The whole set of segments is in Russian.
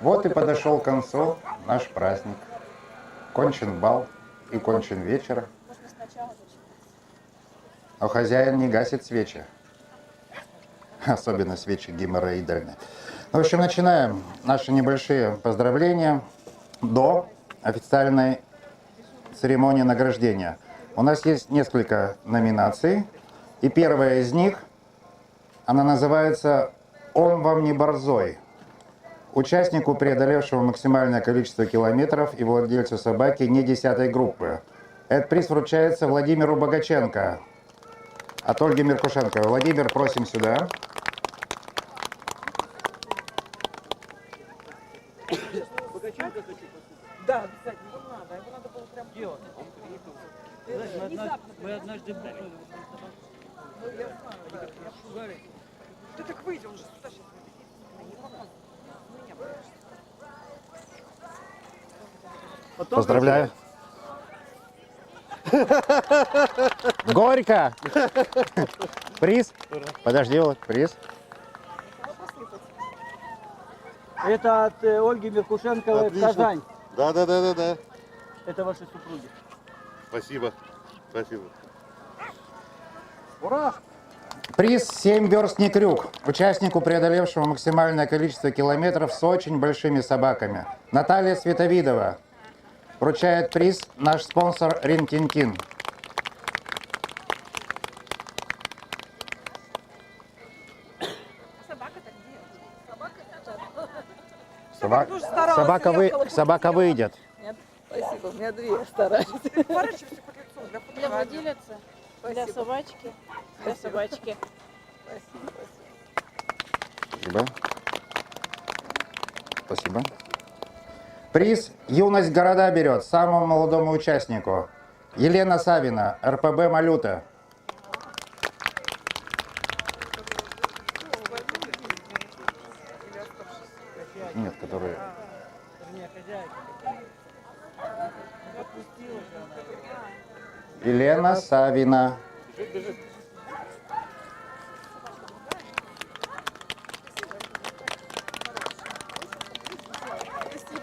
Вот и подошел к концу наш праздник. Кончен бал и кончен вечер. Но хозяин не гасит свечи. Особенно свечи геморроидальные. В общем, начинаем наши небольшие поздравления до официальной церемонии награждения. У нас есть несколько номинаций. И первая из них, она называется «Он вам не борзой». Участнику, преодолевшему максимальное количество километров и владельцу собаки не 10-й группы. Этот приз вручается Владимиру Богаченко от Ольги Меркушенко. Владимир, просим сюда. Да, обязательно, его надо было прям делать. Мы однажды были. Ну, я знаю, да. Ты так выйди, он же сюда сейчас не показывает. Поздравляю. Горько. Приз. Подожди, вот приз. Это от Ольги Меркушенковой в Казань. Да. Это ваши супруги. Спасибо. Спасибо. Ура! Приз 7 верстный крюк. Участнику, преодолевшему максимальное количество километров с очень большими собаками. Наталья Световидова вручает приз наш спонсор Рин-Тин-Тин. Собака выйдет. Нет, спасибо, у меня две стараюсь. Для владелицы, для собачки, для собачки. Спасибо. Спасибо. Приз «Юность города» берет самому молодому участнику. Елена Савина, РПБ «Малюта». Нет, которые... Елена Савина.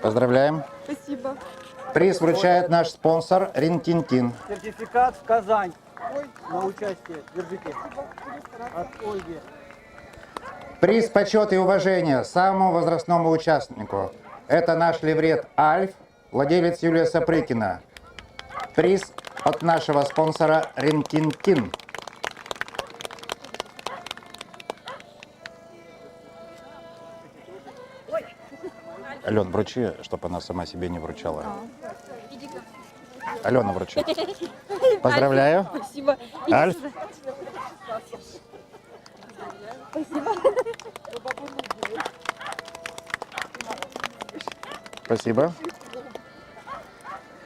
Поздравляем. Спасибо. Приз вручает наш спонсор Рин-Тин-Тин. Сертификат в Казань на участие. Держите. От Ольги. Приз почет и уважение самому возрастному участнику. Это наш леврет Альф, владелец Юлия Сапрыкина. Приз от нашего спонсора Рин-Тин-Тин. Ален, вручи, чтобы она сама себе не вручала. Алена, вручи. Поздравляю. Спасибо. Альф. Спасибо.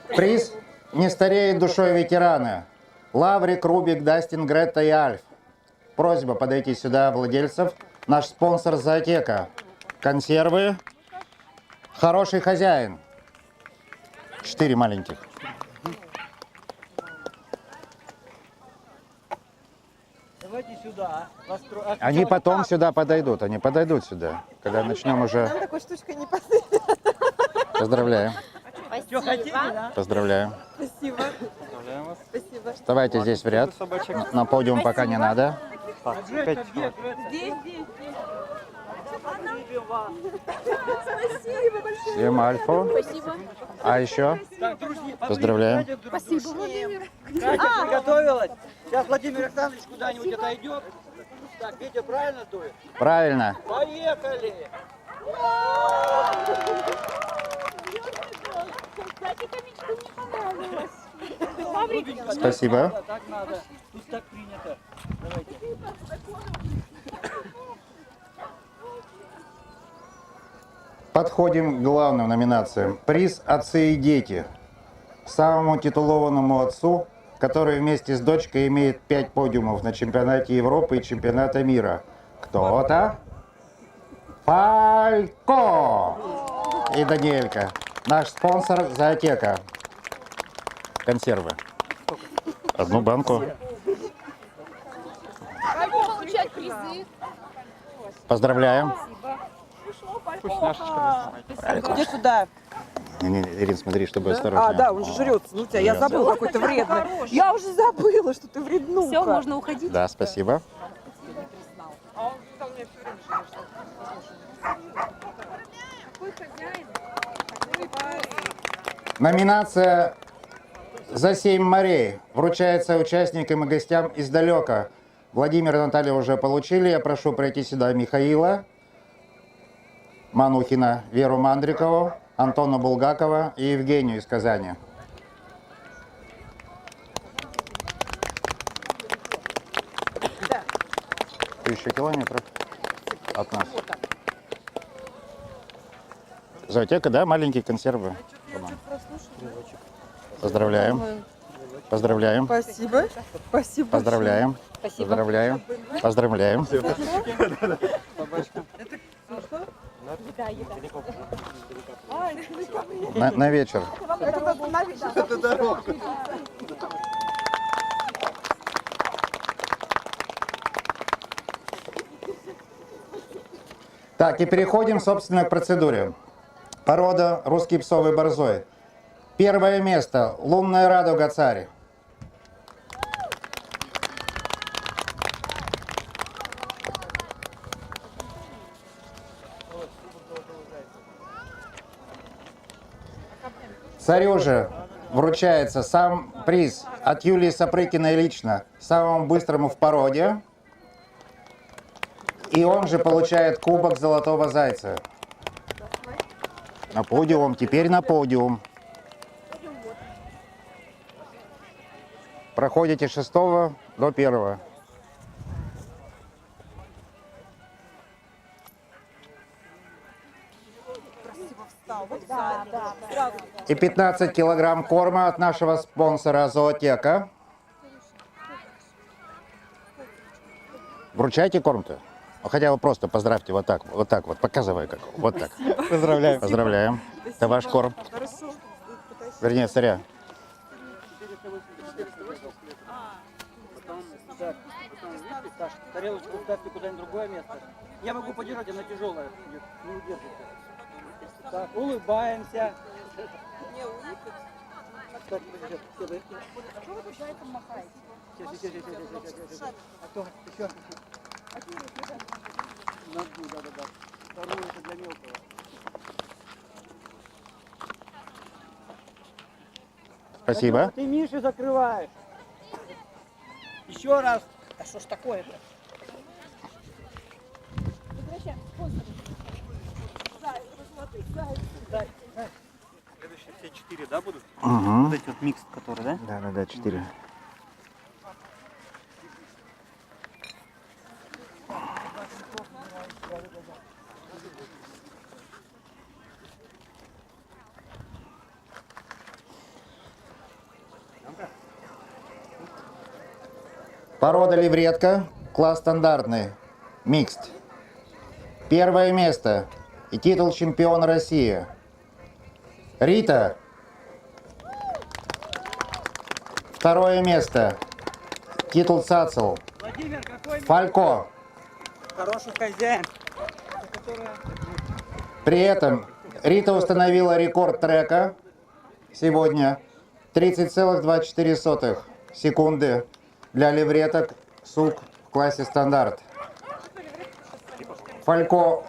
Приз «Не стареет душой ветераны». Лаврик, Рубик, Дастин, Гретта и Альф. Просьба подойти сюда владельцев. Наш спонсор «Зоотека». Консервы. Хороший хозяин. 4 маленьких. Давайте сюда. Они потом сюда подойдут. Они подойдут сюда, когда начнем уже. Нам такой штучкой не посыпят. Поздравляю. Что хотите, да? Поздравляю. Спасибо. Поздравляем вас. Спасибо. Вставайте здесь в ряд. На подиум пока не надо. Здесь. Спасибо большое. Всем Альфу. Спасибо. А еще? Так, друзья, Поздравляю. Спасибо, Владимир. Катя приготовилась. Сейчас Владимир Александрович куда-нибудь отойдет. Так, Витя правильно дует? Правильно. Поехали! Кстати, комичка мне понравилась. Спасибо. Так надо. Тут так принято. Давайте. Подходим к главным номинациям. Приз «Отцы и дети». Самому титулованному отцу, который вместе с дочкой имеет 5 подиумов на чемпионате Европы и чемпионата мира. Кто-то? Фалько и Даниэлька. Наш спонсор «Зоотека». Консервы. Одну банку. Как получать призы? Поздравляем. Иди сюда. Не-не, Ирин, смотри, чтобы А, осторожно. да, он же жрется. Ну тебя, я Жрётся. забыла, какой ты вредный. Я уже забыла, что ты вреднуха. Все, можно уходить. Да, спасибо. А он там меня все время жрёт. Номинация «За 7 морей» вручается участникам и гостям издалека. Владимир и Наталья уже получили. Я прошу пройти сюда Михаила Манухина, Веру Мандрикову, Антона Булгакова и Евгению из Казани. 1000 километров от нас. Зоотека, да? Маленькие консервы. Поздравляем. Поздравляем. Спасибо. Спасибо. Поздравляем. Поздравляем. Поздравляем. На вечер. Так, и переходим, собственно, к процедуре. Порода русский псовый борзой. Первое место. Лунная радуга царь. Царю же вручается сам приз от Юлии Сапрыкиной лично, самому быстрому в породе. И он же получает кубок Золотого Зайца. На подиум, теперь на подиум. Проходите с 6 до 1. И 15 килограмм корма от нашего спонсора Зоотека. Вручайте корм-то. Ну, хотя бы просто поздравьте вот так вот, показывай как, вот так. Поздравляю. Поздравляем. Это ваш корм. Вернее, царя. Саш, тарелочку ставьте куда-нибудь в другое место. Я могу подержать, она тяжелая. Не удержите. Так, улыбаемся. Так, подожди. Что вы тут зайцем махаете? Сейчас. А то еще. Да. Вторую это для мелкого. Спасибо. Ты Мише закрываешь. Еще раз. Да что ж такое-то? Следующие все 4, да, будут? Угу. Вот эти вот микс, которые, да? Да, 4. Порода левретка, класс стандартный, микст. Первое место и титул чемпиона России. Рита. Второе место. Титул Цацл. Владимир, какой Фалько. хороший хозяин. При этом Рита установила рекорд трека сегодня. 30,24 секунды для левреток сук в классе стандарт. Фалько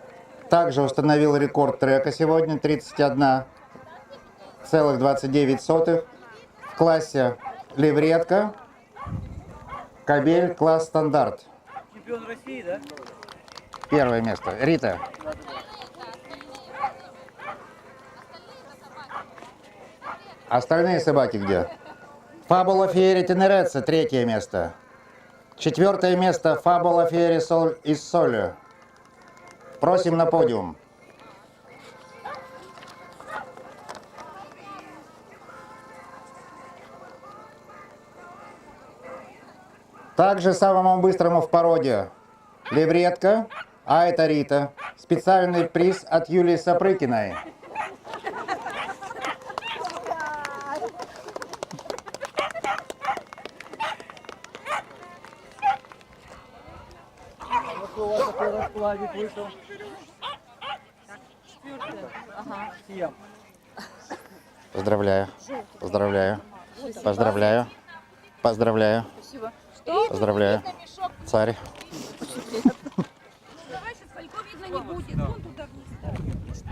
также установил рекорд трека сегодня. 31,29 в классе левретка. Кобель класс стандарт. Чемпион России, да? Первое место. Рита. Остальные собаки где? Фабула Фиери Тенереца, третье место. Четвертое место Фабула Фиери Соль из Соли. Просим на подиум. Также самому быстрому в породе левретка, а это Рита. Специальный приз от Юлии Сапрыкиной. Вот у вас такой раскладик вышел. Всем. Поздравляю. Поздравляю. Поздравляю. Поздравляю. Спасибо. Поздравляю. Царь. Давай, сейчас пальто видно не будет. Вон туда вниз.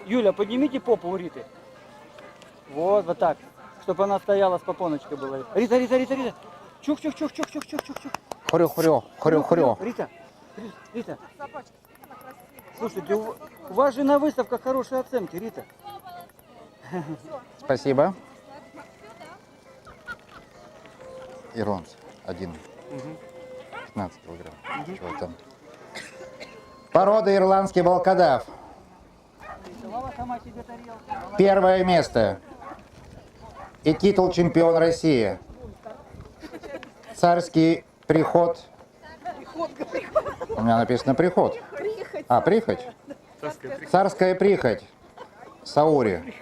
Юля, поднимите попу у Риты. Вот так. Чтобы она стояла с попоночкой была. Рита, Рита, Рита, Рита. Чух, чух, чух, чух, чух, чух, чух, чух. Хрю-хрю. Хрю-хрю. Рита, Рита. Слушайте, у вас же на выставках хорошие оценки, Рита. Спасибо. Ирландцы. 1. 15 килограмм. Чего там? Порода ирландский волкодав. Рисовала сама себе тарелку. Первое место. И титул чемпион России. Царский приход. У меня написано приход. А, прихоть? Царская прихоть. Саури.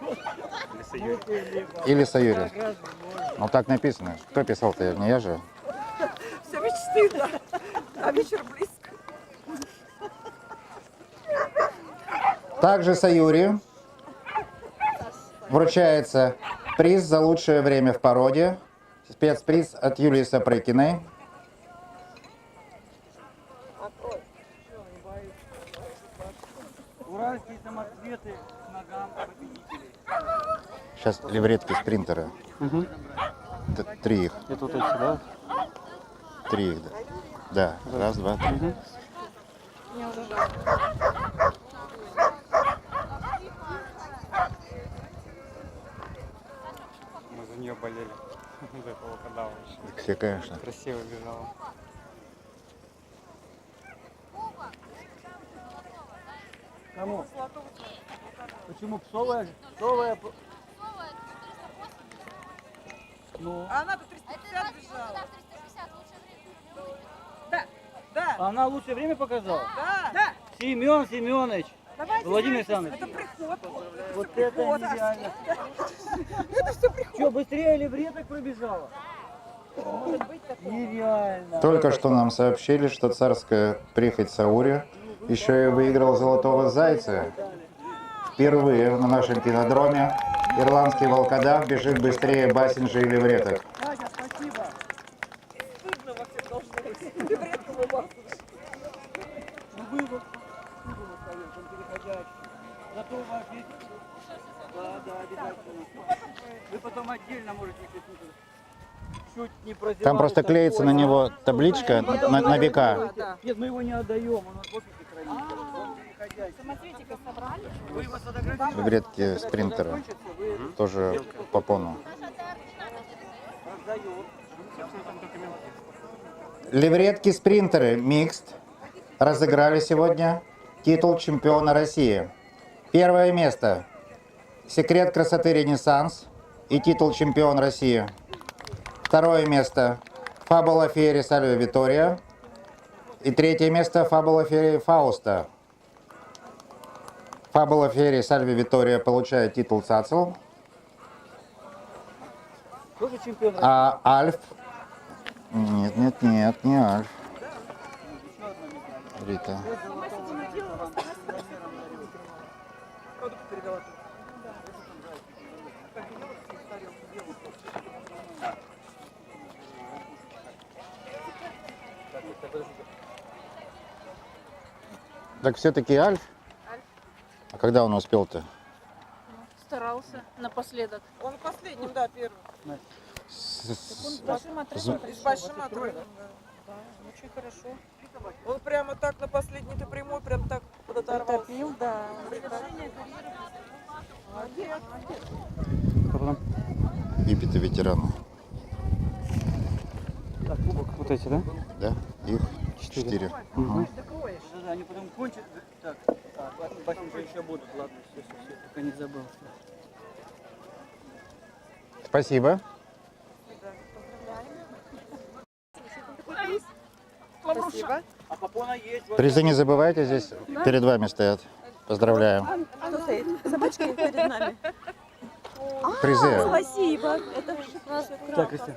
Или Саюри. Ну так написано. Кто писал-то? Не я же. Все мечты, да. А вечер близко. Также Саюри вручается приз за лучшее время в породе. Спецприз от Юлии Сапрыкиной. Уральские самоцветы к ногам победителей. Сейчас левретки спринтера. 3 их. Это вот эти, да? 3 их, да. Да, раз, два, три. Мы за нее болели. За этого кадавра. Все, конечно. Красиво бежала. Кому? Почему псовая? Псовая. Ну, А она-то 350 бежала. Да, да, она лучшее время показала? да, да. Семен Семенович. Давайте, Владимир знаете, Александрович. это приход. Вот это нереально. Это все приход. Что, быстрее левреток пробежала? Нереально. Только что нам сообщили, что царская прихоть Саури еще и выиграл золотого зайца. Впервые на нашем кинодроме ирландский волкодав бежит быстрее Бассинджа и левреток. Катя, спасибо. Стыдно во всех должно быть. Редко улыбаться. Ну вы вот стыдно остаётся, он переходящий. Зато у вас есть... Да, обязательно. Вы потом отдельно можете, если чуть не прозевал. Там просто клеится на него табличка на века. Нет, мы его не отдаем, он в офисе хранится. Он переходящий. Самоцветика собрали. Вы его сфотографируете? Левретки спринтера. Тоже попону. Раздаем. Левретки спринтеры микст разыграли сегодня титул чемпиона России. Первое место. Секрет красоты Ренессанс и титул чемпион России. Второе место. Фабула Фиери Сальвия Витория. И третье место. Фабула Фиери Фауста. Фабула Фиери Сальвия Витория получает титул Цацел. Тоже чемпион. А Альф... Нет, не Альф. Рита. Продукт передала. Так все-таки Альф? А когда он успел-то? Старался напоследок. Он последним, да, первым. С большим отрывом С большим отрывом, да. Да, очень хорошо. Он прямо так на последней-то прямой, прям так куда-то оторвался. Топил, да. Ипиты ветераны. Так, кубок вот эти, да? Да? Их 4. Да, они потом кончат. Так, Басин же еще будут. Ладно, все, пока не забыл. Спасибо. Спасибо. А попона есть. Вот Призы не забывайте, здесь перед вами стоят. Поздравляю. Кто стоит? Собачки перед нами. Призы. Спасибо. Это так, Кристина.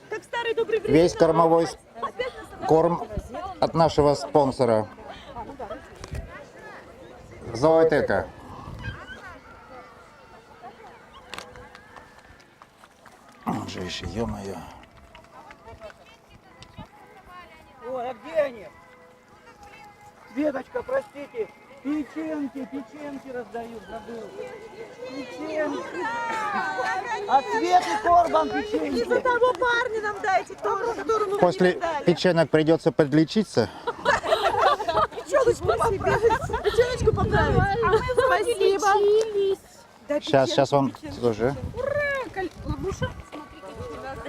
как старый добрый Весь кормовой, корм от нашего спонсора Зоотека. Он же еще, ё-моё. Ой, а где они? Светочка, простите, печеньки раздают, забыл. Печеньки. А Светы корбан печеньки. Того парня нам дайте, которому После печенок придется подлечиться. пчелочку поправить. Пчелочку поправить. А мы вроде лечились. Сейчас вам тоже. Ура, лягуша.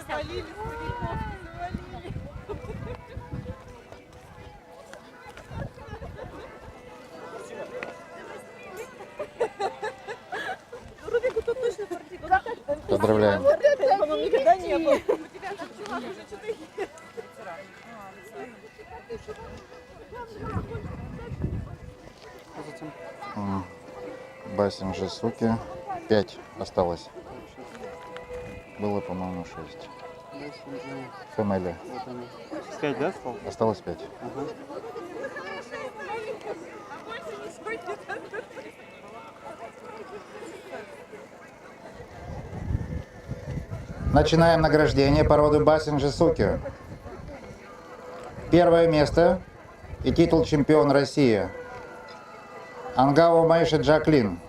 Смотри, Рубику тут точно партик. Поздравляем. По-моему, никогда не было. Басим же, суки. 5 осталось. Было, по-моему, 6. Фэмили. 5, да, стал? Осталось 5. Начинаем награждение породы Басинджи Суки. Первое место и титул чемпион России. Ангава Майши Джаклин.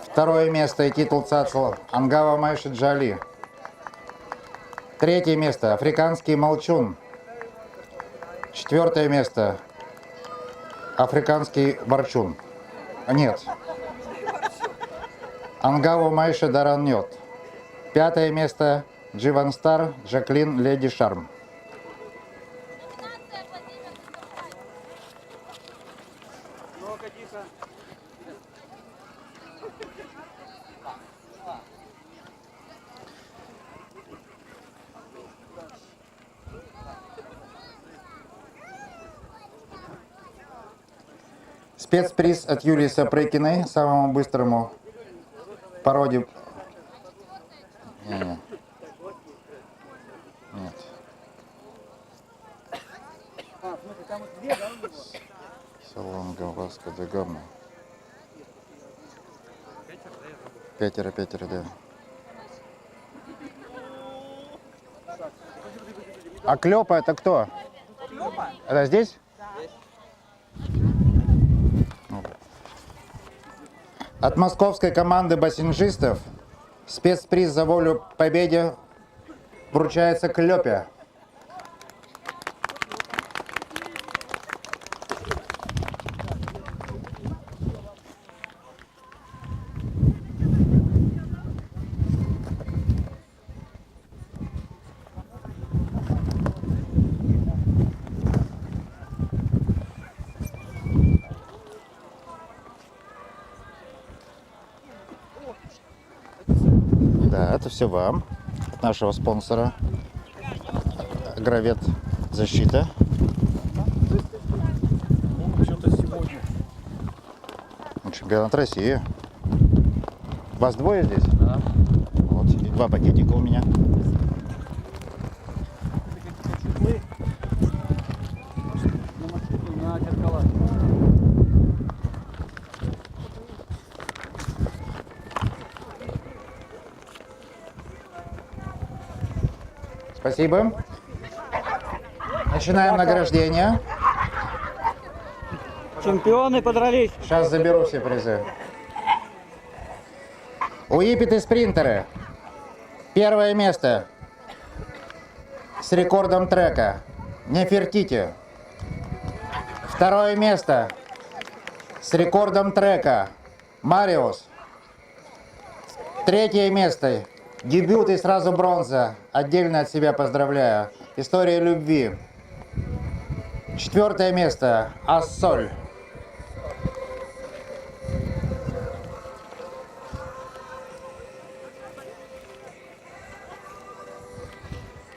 Второе место и титул Цацл Ангава Майши Джали. Третье место Африканский Молчун. Четвертое место Африканский Ворчун. Нет. Ангава Майши Дараньот. Пятое место Дживан Стар Джаклин Леди Шарм. Ну-ка, тихо. Спецприз от Юлии Сапрыкиной, самому быстрому породе. Не. Нет. А, в смысле, там вот две, да, у него? Салонга Васко де Гама. Пятеро, да. А Клёпа это кто? Клёпа? Это здесь? От московской команды бассинжистов спецприз за волю к победе вручается Клёпе. Да, это все вам, от нашего спонсора Гравет Защита. Чемпионат России. Вас двое здесь? Да. Вот, и 2 пакетика у меня. Чехлы на машину, на зеркала. Спасибо. Начинаем награждение. Чемпионы подрались. Сейчас заберу все призы. Уипеты спринтеры. Первое место с рекордом трека Нефертити. Второе место с рекордом трека Мариус. Третье место. Дебют и сразу бронза. Отдельно от себя поздравляю. История любви. Четвертое место. Ассоль.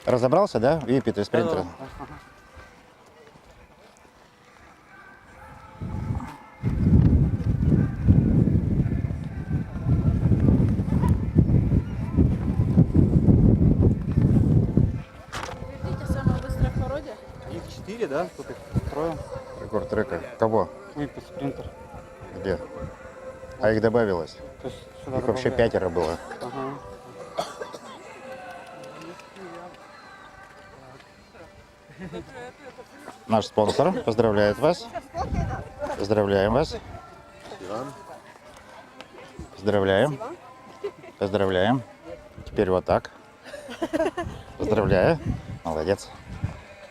Разобрался, да? Випит из принтера. Видите, самая быстрая в породе? да? Тут их трое. Рекорд трека. Кого? Выпуск спринтер. Где? А их добавилось? То есть сюда Их вообще добавляют. 5 было. Ага. Наш спонсор поздравляет вас. Поздравляем вас. Поздравляем. Поздравляем. Теперь вот так. Поздравляю. Молодец.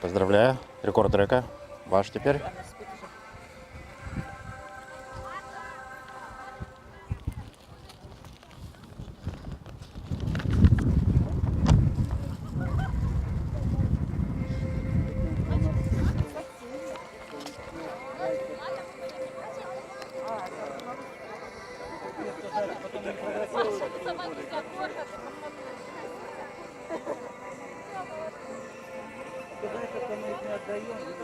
Поздравляю. Рекорд трека. Ваш теперь.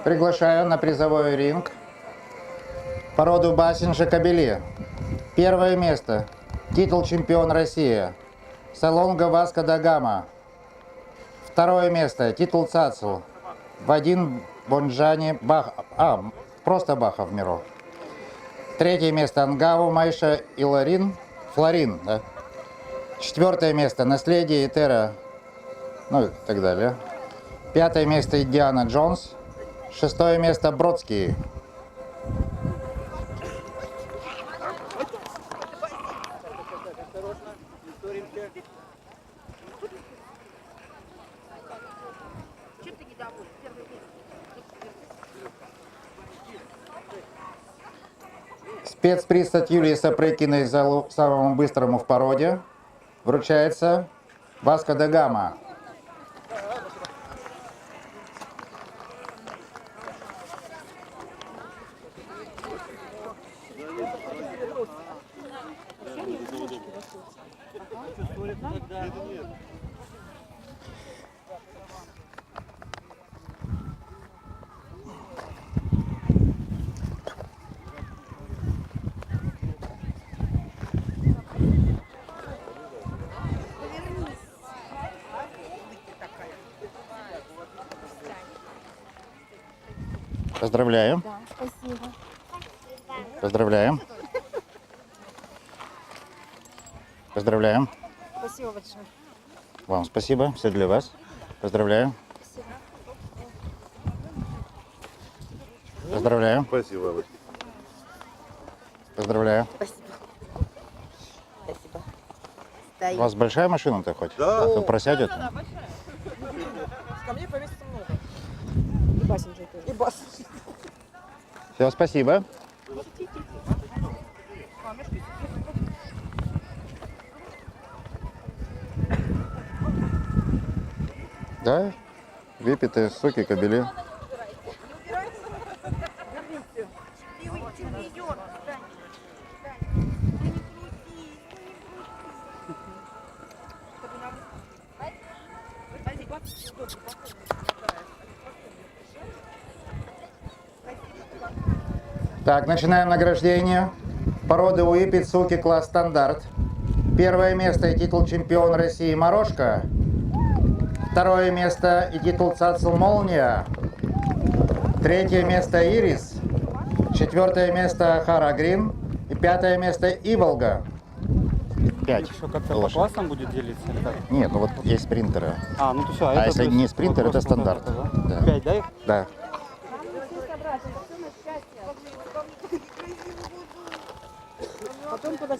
Приглашаю на призовой ринг породу Бассинджи Кобели. Первое место. Титул чемпион России. Салонга Васко да Гама. Второе место. Титул Цацл. Вадим Бонджани Бах. Просто Бахов Миро. Третье место. Ангаву Майша Иларин. Флорин. Да? Четвертое место. Наследие Этера. Ну и так далее. Пятое место. Диана Джонс. Шестое место Бродский. Спецприз от Юлии Сапрыкиной за самому быстрому в породе вручается Васко да Гама. Поздравляем. Да, спасибо. Поздравляем. Поздравляем. Спасибо большое. Вам спасибо. Все для вас. Поздравляю. Поздравляю. Спасибо. Поздравляю. Спасибо. У вас большая машина-то хоть? Да. Кто просядет? Ко мне повесится много. И Бассинджи тоже. И бас. Все, спасибо. Да, выпитые соки кобели. Так, начинаем награждение. Породы Уипет, суки, класс стандарт. Первое место и титул чемпион России Морошка. Второе место и титул Цацл Молния. Третье место Ирис. Четвертое место Хара Грин. И пятое место Иволга. 5. Еще как-то по классам будет делиться или как? Нет, ну вот есть спринтеры. А, ну то все. А если не спринтер, это стандарт. Да. 5, да, их? Да. Потом куда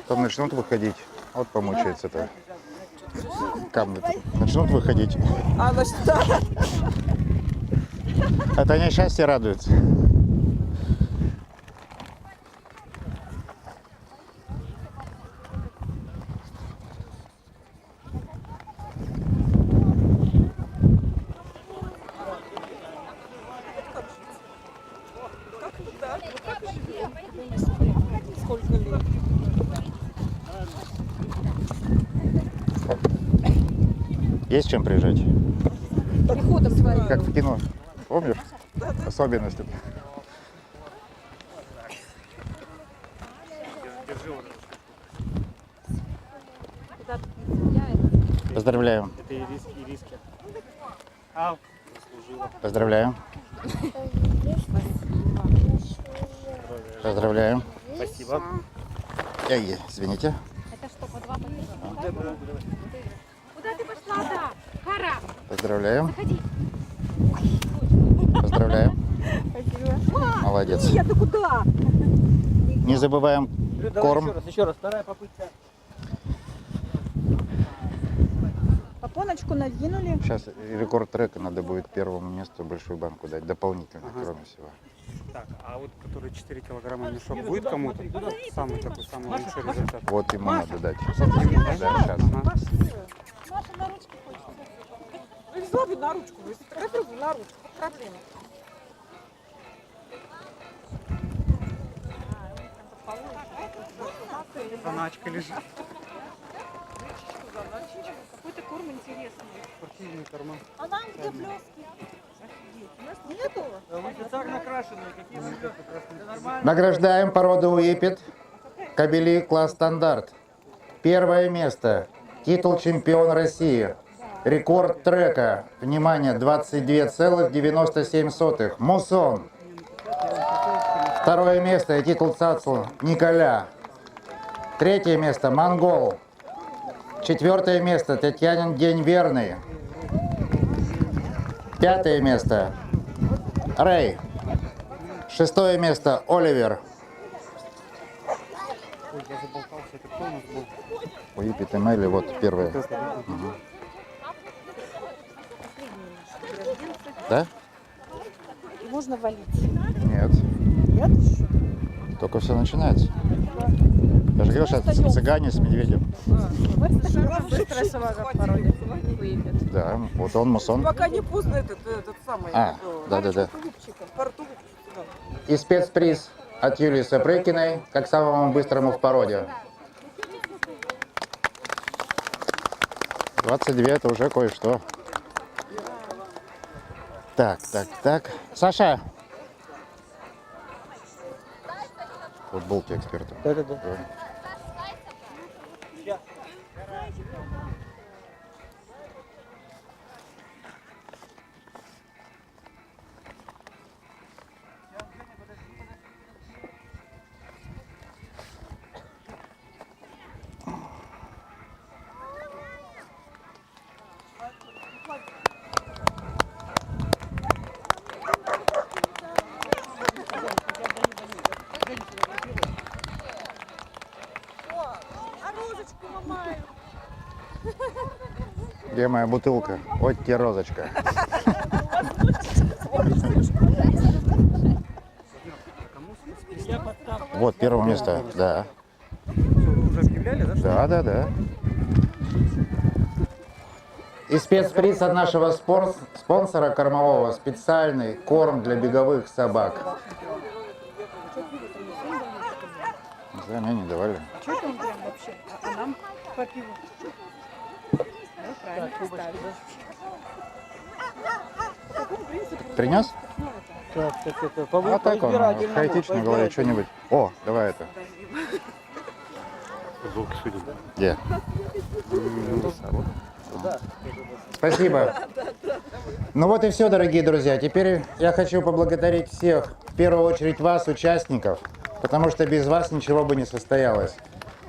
Потом начнут выходить. Вот помучается-то. Камни начнут выходить. А, значит, да. Это они счастье радуются. Сколько лет? Есть чем прижать? Переходом своим. Как в кино. Помнишь? Особенности. Поздравляем. Это ириски. А, Поздравляем. Поздравляем. Спасибо. Эй, извините. Это что, по 2 по 3? Куда ты пошла, да? Хара, Поздравляем. заходи. Поздравляем. Молодец. Ты куда? Не забываем корм. Еще раз, вторая попытка. Попоночку надвинули. Сейчас рекорд трека надо будет первому месту большую банку дать, дополнительно, кроме всего. Так, а вот который 4 килограмма мешок будет кому-то? Самый такой, самый лучший результат. Вот ему надо дать. Вот ему, да? Да, сейчас. Ага. Маша на ручке хочет. Ну, взяла бы на ручку, вы сфотографировали на ручку, проблема. Заначка лежит. Какой-то корм интересный. Спортивный карман. А нам где блески? Нету? Вы специально накрашенные, какие вы блестки. Это нормально. Награждаем породу Уипет. Кобели класс стандарт. Первое место. Титул чемпион России. Рекорд трека. Внимание, 22,97. Мусон. Второе место и титул ЦАЦЛ Николя. Третье место Монгол. Четвертое место Татьянин День Верный. Пятое место Рэй. Шестое место Оливер. Ой, я заболтался, это кто у нас был? Уипет и Мелли, вот первое. Да? Можно валить. Нет. Нет? Только все начинается. Я же говорил, сейчас цыгане с медведем. Стрессовая порода. Да, вот он мусон. Пока не поздно этот самый. Да-да-да. Пару тулупчиков сюда. И спецприз от Юлии Сапрыкиной, как самому быстрому в породе. 22 это уже кое-что. Так. Саша! Футболки эксперта. Да-да-да. Где моя бутылка? Вот тебе розочка. Вот первое место, да. Уже объявляли, да? Да. И спецприз от нашего спонсора кормового. Специальный корм для беговых собак. Не знаю, мне не давали. Что это он прям вообще? А нам по пиву? Ну, правильно, ставим. Принес? Так, это, А так он, хаотично говорит что-нибудь. О, давай это. Звук судим. Где? Спасибо. Ну вот и все, дорогие друзья. Теперь я хочу поблагодарить всех, в первую очередь вас, участников, потому что без вас ничего бы не состоялось.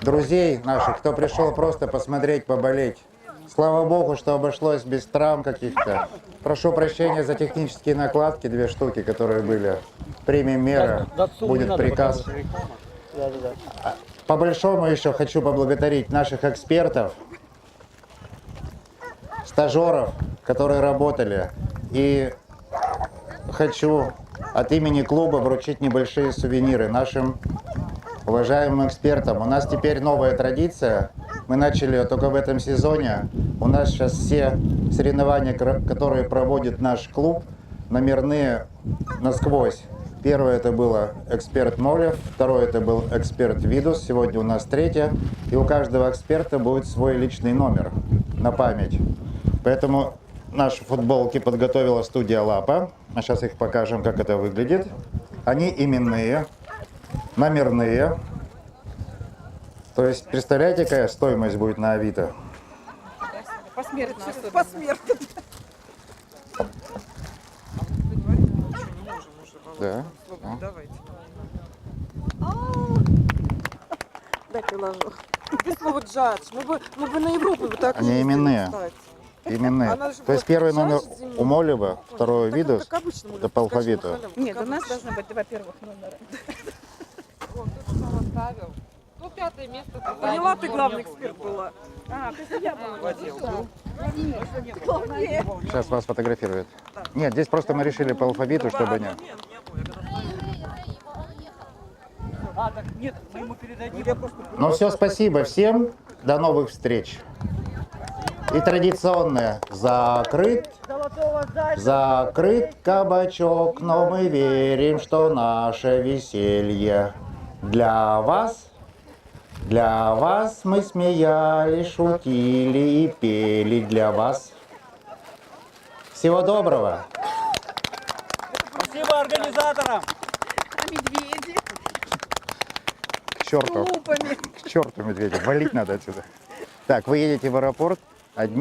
Друзей наших, кто пришел просто посмотреть, поболеть. Слава богу, что обошлось без травм каких-то. Прошу прощения за технические накладки, 2 штуки, которые были. Примем меры, будет приказ. По большому еще хочу поблагодарить наших экспертов, стажеров, которые работали. И хочу от имени клуба вручить небольшие сувениры нашим уважаемым экспертам. У нас теперь новая традиция. Мы начали только в этом сезоне. У нас сейчас все соревнования, которые проводит наш клуб, номерные насквозь. Первое это было эксперт Молев, второе это был эксперт Видус, сегодня у нас третье. И у каждого эксперта будет свой личный номер на память. Поэтому наши футболки подготовила студия Лапа. А сейчас их покажем, как это выглядит. Они именные, номерные. То есть, представляете, какая стоимость будет на Авито? Посмертно. Да. Свободу, Да. давайте. Дайте ложу. Без слова джадж. Мы бы на Европу бы так Они ездили, именные. кстати. Именные. Она же То есть вот первый джадж номер зимний. у Молева, второй Так видос. как обычно мы это по скачем на алфавиту. халяву, как Нет, у нас обычно. должно быть два первых номера. Вот, ты же сам оставил. Ну, 5 место. Поняла, ты главный эксперт была. А, то есть я была водил. Сейчас вас фотографируют. Нет, здесь просто мы решили по алфавиту, чтобы не... А, так нет, мы ему передадим. Ну все, спасибо всем. До новых встреч. И традиционное. Закрыт кабачок, но мы верим, что наше веселье для вас мы смеялись, шутили и пели для вас. Всего доброго. Спасибо организаторам. А медведи? К черту. К черту, медведя. Валить надо отсюда. Так, вы едете в аэропорт.